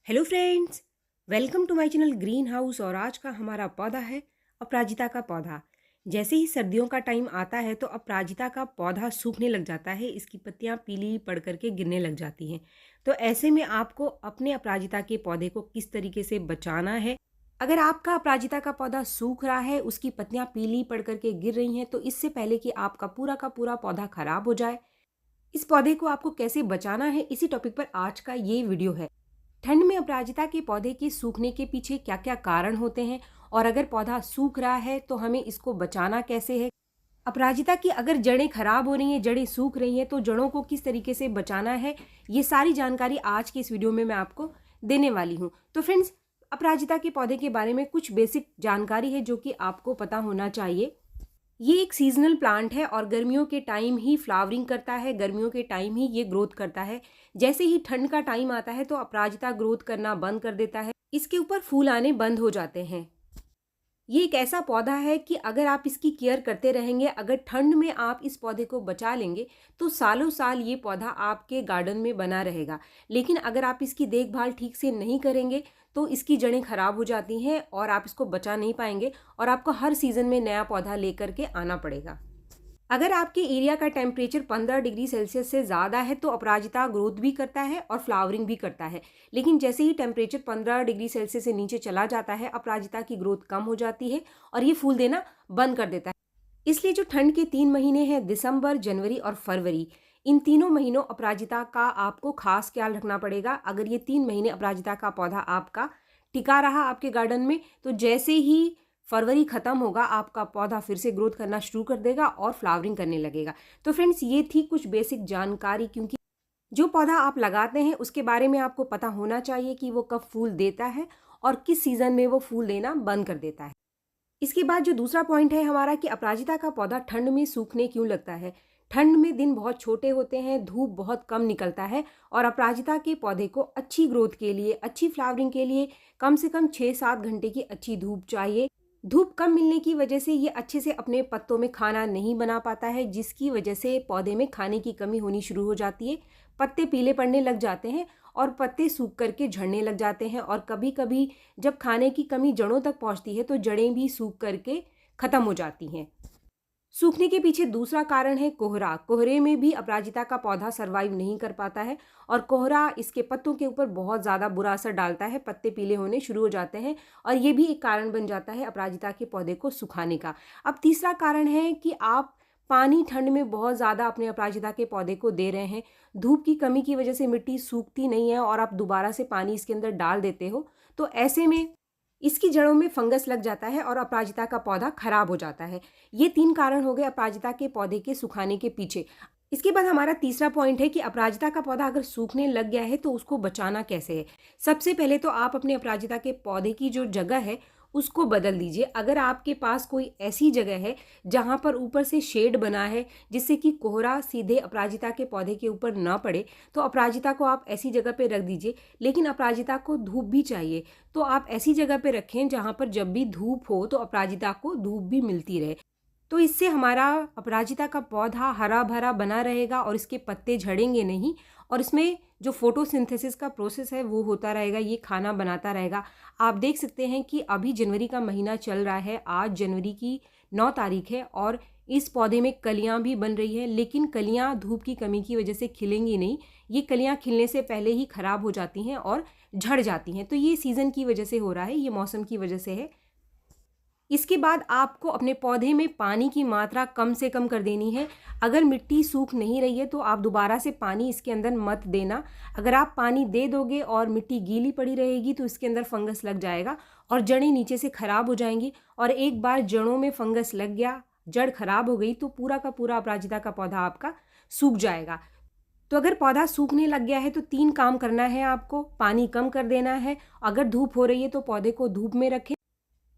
Hello friends, welcome to my channel Green House. और आज का हमारा पौधा है अपराजिता का पौधा। जैसे ही सर्दियों का टाइम आता है तो अपराजिता का पौधा सूखने लग जाता है, इसकी पत्तियां पीली पड़ करके गिरने लग जाती हैं। तो ऐसे में आपको अपने अपराजिता के पौधे को किस तरीके से बचाना है। अगर आपका अपराजिता का पौधा सूख रहा है, उसकी पत्तियां पीली पड़ करके गिर रही हैं, तो इससे पहले कि आपका पूरा का पूरा पौधा खराब हो जाए, इस पौधे को आपको कैसे बचाना है, इसी टॉपिक पर आज का ये वीडियो है। ठंड में अपराजिता के पौधे के सूखने के पीछे क्या क्या कारण होते हैं, और अगर पौधा सूख रहा है तो हमें इसको बचाना कैसे है। अपराजिता की अगर जड़ें खराब हो रही हैं, जड़ें सूख रही हैं, तो जड़ों को किस तरीके से बचाना है, ये सारी जानकारी आज के इस वीडियो में मैं आपको देने वाली हूँ। तो फ्रेंड्स, अपराजिता के पौधे के बारे में कुछ बेसिक जानकारी है जो कि आपको पता होना चाहिए। ये एक सीजनल प्लांट है और गर्मियों के टाइम ही फ्लावरिंग करता है, गर्मियों के टाइम ही ये ग्रोथ करता है। जैसे ही ठंड का टाइम आता है तो अपराजिता ग्रोथ करना बंद कर देता है, इसके ऊपर फूल आने बंद हो जाते हैं। ये एक ऐसा पौधा है कि अगर आप इसकी केयर करते रहेंगे, अगर ठंड में आप इस पौधे को बचा लेंगे, तो सालों साल ये पौधा आपके गार्डन में बना रहेगा। लेकिन अगर आप इसकी देखभाल ठीक से नहीं करेंगे तो इसकी जड़ें खराब हो जाती हैं और आप इसको बचा नहीं पाएंगे, और आपको हर सीजन में नया पौधा लेकर के आना पड़ेगा। अगर आपके एरिया का टेम्परेचर 15 डिग्री सेल्सियस से ज़्यादा है तो अपराजिता ग्रोथ भी करता है और फ्लावरिंग भी करता है। लेकिन जैसे ही टेम्परेचर 15 डिग्री सेल्सियस से नीचे चला जाता है, अपराजिता की ग्रोथ कम हो जाती है और ये फूल देना बंद कर देता है। इसलिए जो ठंड के 3 महीने हैं, दिसंबर, जनवरी और फरवरी, इन तीनों महीनों अपराजिता का आपको खास ख्याल रखना पड़ेगा। अगर ये 3 महीने अपराजिता का पौधा आपका टिका रहा आपके गार्डन में, तो जैसे ही फरवरी खत्म होगा, आपका पौधा फिर से ग्रोथ करना शुरू कर देगा और फ्लावरिंग करने लगेगा। तो फ्रेंड्स, ये थी कुछ बेसिक जानकारी, क्योंकि जो पौधा आप लगाते हैं उसके बारे में आपको पता होना चाहिए कि वो कब फूल देता है और किस सीजन में वो फूल देना बंद कर देता है। इसके बाद जो दूसरा पॉइंट है हमारा, कि अपराजिता का पौधा ठंड में सूखने क्यों लगता है। ठंड में दिन बहुत छोटे होते हैं, धूप बहुत कम निकलता है, और अपराजिता के पौधे को अच्छी ग्रोथ के लिए, अच्छी फ्लावरिंग के लिए कम से कम 6-7 घंटे की अच्छी धूप चाहिए। धूप कम मिलने की वजह से ये अच्छे से अपने पत्तों में खाना नहीं बना पाता है, जिसकी वजह से पौधे में खाने की कमी होनी शुरू हो जाती है। पत्ते पीले पड़ने लग जाते हैं और पत्ते सूख करके झड़ने लग जाते हैं, और कभी कभी जब खाने की कमी जड़ों तक पहुंचती है तो जड़ें भी सूख करके ख़त्म हो जाती हैं। सूखने के पीछे दूसरा कारण है कोहरा। कोहरे में भी अपराजिता का पौधा सरवाइव नहीं कर पाता है, और कोहरा इसके पत्तों के ऊपर बहुत ज़्यादा बुरा असर डालता है, पत्ते पीले होने शुरू हो जाते हैं, और ये भी एक कारण बन जाता है अपराजिता के पौधे को सुखाने का। अब तीसरा कारण है कि आप पानी ठंड में बहुत ज़्यादा अपने अपराजिता के पौधे को दे रहे हैं। धूप की कमी की वजह से मिट्टी सूखती नहीं है और आप दोबारा से पानी इसके अंदर डाल देते हो, तो ऐसे में इसकी जड़ों में फंगस लग जाता है और अपराजिता का पौधा खराब हो जाता है। ये 3 कारण हो गए अपराजिता के पौधे के सुखाने के पीछे। इसके बाद हमारा तीसरा पॉइंट है कि अपराजिता का पौधा अगर सूखने लग गया है तो उसको बचाना कैसे है। सबसे पहले तो आप अपने अपराजिता के पौधे की जो जगह है उसको बदल दीजिए। अगर आपके पास कोई ऐसी जगह है जहाँ पर ऊपर से शेड बना है, जिससे कि कोहरा सीधे अपराजिता के पौधे के ऊपर ना पड़े, तो अपराजिता को आप ऐसी जगह पे रख दीजिए। लेकिन अपराजिता को धूप भी चाहिए, तो आप ऐसी जगह पे रखें जहाँ पर जब भी धूप हो तो अपराजिता को धूप भी मिलती रहे। तो इससे हमारा अपराजिता का पौधा हरा भरा बना रहेगा और इसके पत्ते झड़ेंगे नहीं, और इसमें जो फोटोसिंथेसिस का प्रोसेस है वो होता रहेगा, ये खाना बनाता रहेगा। आप देख सकते हैं कि अभी जनवरी का महीना चल रहा है, आज जनवरी की 9 तारीख है, और इस पौधे में कलियां भी बन रही हैं, लेकिन कलियां धूप की कमी की वजह से खिलेंगी नहीं। ये कलियां खिलने से पहले ही खराब हो जाती हैं और झड़ जाती हैं। तो ये सीज़न की वजह से हो रहा है, ये मौसम की वजह से है। इसके बाद आपको अपने पौधे में पानी की मात्रा कम से कम कर देनी है। अगर मिट्टी सूख नहीं रही है तो आप दोबारा से पानी इसके अंदर मत देना। अगर आप पानी दे दोगे और मिट्टी गीली पड़ी रहेगी तो इसके अंदर फंगस लग जाएगा और जड़ें नीचे से खराब हो जाएंगी, और एक बार जड़ों में फंगस लग गया, जड़ खराब हो गई, तो पूरा का पूरा अपराजिता का पौधा आपका सूख जाएगा। तो अगर पौधा सूखने लग गया है तो 3 काम करना है आपको। पानी कम कर देना है, अगर धूप हो रही है तो पौधे को धूप में रखें,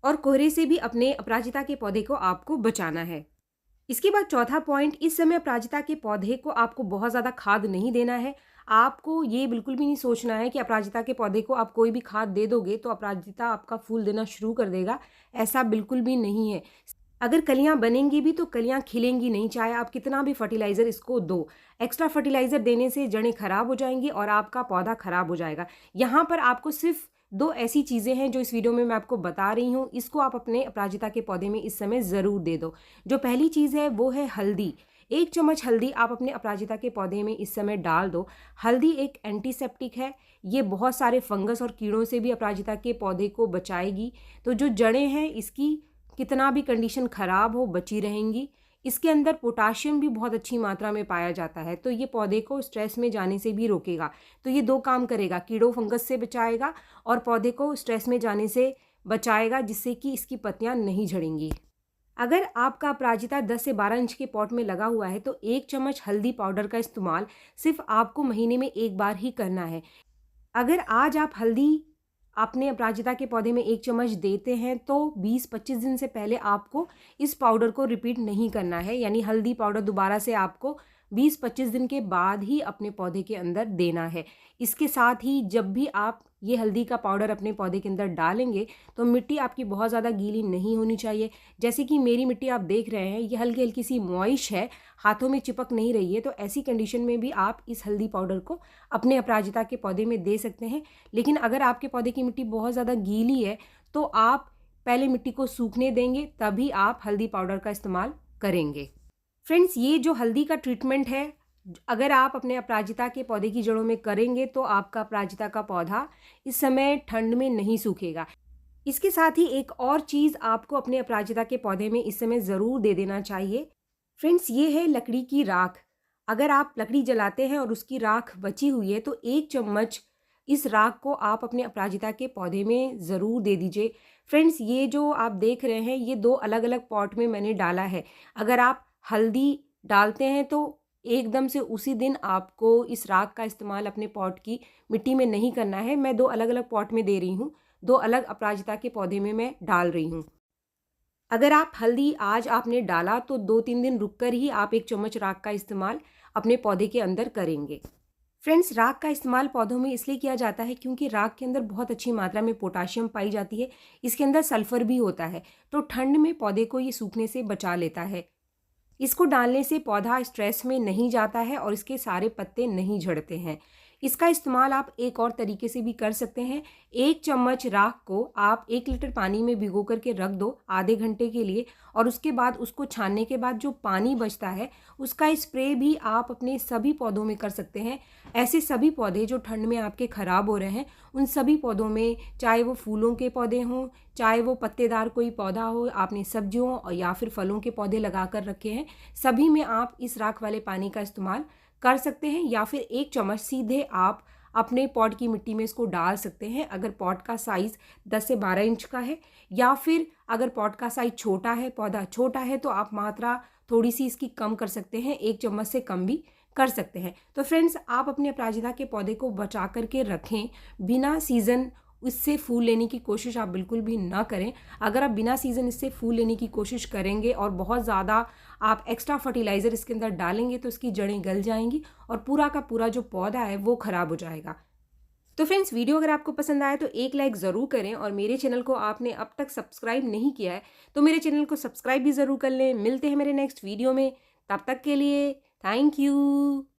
और कोहरे से भी अपने अपराजिता के पौधे को आपको बचाना है। इसके बाद चौथा पॉइंट, इस समय अपराजिता के पौधे को आपको बहुत ज़्यादा खाद नहीं देना है। आपको ये बिल्कुल भी नहीं सोचना है कि अपराजिता के पौधे को आप कोई भी खाद दे दोगे तो अपराजिता आपका फूल देना शुरू कर देगा। ऐसा बिल्कुल भी नहीं है। अगर कलियां बनेंगी भी तो कलियां खिलेंगी नहीं, चाहे आप कितना भी फर्टिलाइज़र इसको दो। एक्स्ट्रा फर्टिलाइज़र देने से जड़ें खराब हो जाएंगी और आपका पौधा खराब हो जाएगा। यहाँ पर आपको सिर्फ दो ऐसी चीज़ें हैं जो इस वीडियो में मैं आपको बता रही हूँ, इसको आप अपने अपराजिता के पौधे में इस समय ज़रूर दे दो। जो पहली चीज़ है वो है हल्दी। 1 चम्मच हल्दी आप अपने अपराजिता के पौधे में इस समय डाल दो। हल्दी एक एंटीसेप्टिक है, ये बहुत सारे फंगस और कीड़ों से भी अपराजिता के पौधे को बचाएगी। तो जो जड़ें हैं इसकी कितना भी कंडीशन ख़राब हो बची रहेंगी। इसके अंदर पोटाशियम भी बहुत अच्छी मात्रा में पाया जाता है, तो ये पौधे को स्ट्रेस में जाने से भी रोकेगा। तो ये दो काम करेगा, कीड़ों फंगस से बचाएगा और पौधे को स्ट्रेस में जाने से बचाएगा, जिससे कि इसकी पत्तियां नहीं झड़ेंगी। अगर आपका अपराजिता 10 से 12 इंच के पॉट में लगा हुआ है तो 1 चम्मच हल्दी पाउडर का इस्तेमाल सिर्फ आपको महीने में एक बार ही करना है। अगर आज आप हल्दी अपने अपराजिता के पौधे में 1 चम्मच देते हैं तो 20-25 दिन से पहले आपको इस पाउडर को रिपीट नहीं करना है, यानी हल्दी पाउडर दोबारा से आपको 20-25 दिन के बाद ही अपने पौधे के अंदर देना है। इसके साथ ही जब भी आप ये हल्दी का पाउडर अपने पौधे के अंदर डालेंगे तो मिट्टी आपकी बहुत ज़्यादा गीली नहीं होनी चाहिए। जैसे कि मेरी मिट्टी आप देख रहे हैं, ये हल्की हल्की सी मॉइश है, हाथों में चिपक नहीं रही है। तो ऐसी कंडीशन में भी आप इस हल्दी पाउडर को अपने अपराजिता के पौधे में दे सकते हैं। लेकिन अगर आपके पौधे की मिट्टी बहुत ज़्यादा गीली है तो आप पहले मिट्टी को सूखने देंगे, तभी आप हल्दी पाउडर का इस्तेमाल करेंगे। फ्रेंड्स, ये जो हल्दी का ट्रीटमेंट है, अगर आप अपने अपराजिता के पौधे की जड़ों में करेंगे तो आपका अपराजिता का पौधा इस समय ठंड में नहीं सूखेगा। इसके साथ ही एक और चीज़ आपको अपने अपराजिता के पौधे में इस समय ज़रूर दे देना चाहिए। फ्रेंड्स, ये है लकड़ी की राख। अगर आप लकड़ी जलाते हैं और उसकी राख बची हुई है तो 1 चम्मच इस राख को आप अपने अपराजिता के पौधे में ज़रूर दे दीजिए। फ्रेंड्स, ये जो आप देख रहे हैं ये दो अलग अलग पॉट में मैंने डाला है। अगर आप हल्दी डालते हैं तो एकदम से उसी दिन आपको इस राख का इस्तेमाल अपने पॉट की मिट्टी में नहीं करना है। मैं दो अलग अलग पॉट में दे रही हूँ, दो अलग अपराजिता के पौधे में मैं डाल रही हूँ। अगर आप हल्दी आज आपने डाला तो 2-3 दिन रुककर ही आप 1 चम्मच राख का इस्तेमाल अपने पौधे के अंदर करेंगे। फ्रेंड्स, राख का इस्तेमाल पौधों में इसलिए किया जाता है क्योंकि राख के अंदर बहुत अच्छी मात्रा में पोटाशियम पाई जाती है। इसके अंदर सल्फर भी होता है, तो ठंड में पौधे को ये सूखने से बचा लेता है। इसको डालने से पौधा स्ट्रेस में नहीं जाता है और इसके सारे पत्ते नहीं झड़ते हैं। इसका इस्तेमाल आप एक और तरीके से भी कर सकते हैं। 1 चम्मच राख को आप 1 लीटर पानी में भिगो करके रख दो आधे घंटे के लिए, और उसके बाद उसको छानने के बाद जो पानी बचता है उसका स्प्रे भी आप अपने सभी पौधों में कर सकते हैं। ऐसे सभी पौधे जो ठंड में आपके ख़राब हो रहे हैं, उन सभी पौधों में, चाहे वो फूलों के पौधे हों, चाहे वो पत्तेदार कोई पौधा हो, आपने सब्जियों या फिर फलों के पौधे लगा कर रखे हैं, सभी में आप इस राख वाले पानी का इस्तेमाल कर सकते हैं। या फिर 1 चम्मच सीधे आप अपने पॉट की मिट्टी में इसको डाल सकते हैं, अगर पॉट का साइज़ 10 से 12 इंच का है। या फिर अगर पॉट का साइज़ छोटा है, पौधा छोटा है, तो आप मात्रा थोड़ी सी इसकी कम कर सकते हैं, 1 चम्मच से कम भी कर सकते हैं। तो फ्रेंड्स, आप अपने अपराजिता के पौधे को बचा करके रखें। बिना सीज़न इससे फूल लेने की कोशिश आप बिल्कुल भी ना करें। अगर आप बिना सीज़न इससे फूल लेने की कोशिश करेंगे और बहुत ज़्यादा आप एक्स्ट्रा फर्टिलाइज़र इसके अंदर डालेंगे तो इसकी जड़ें गल जाएंगी और पूरा का पूरा जो पौधा है वो ख़राब हो जाएगा। तो फ्रेंड्स, वीडियो अगर आपको पसंद आए तो एक लाइक ज़रूर करें, और मेरे चैनल को आपने अब तक सब्सक्राइब नहीं किया है तो मेरे चैनल को सब्सक्राइब भी ज़रूर कर लें। मिलते हैं मेरे नेक्स्ट वीडियो में, तब तक के लिए थैंक यू।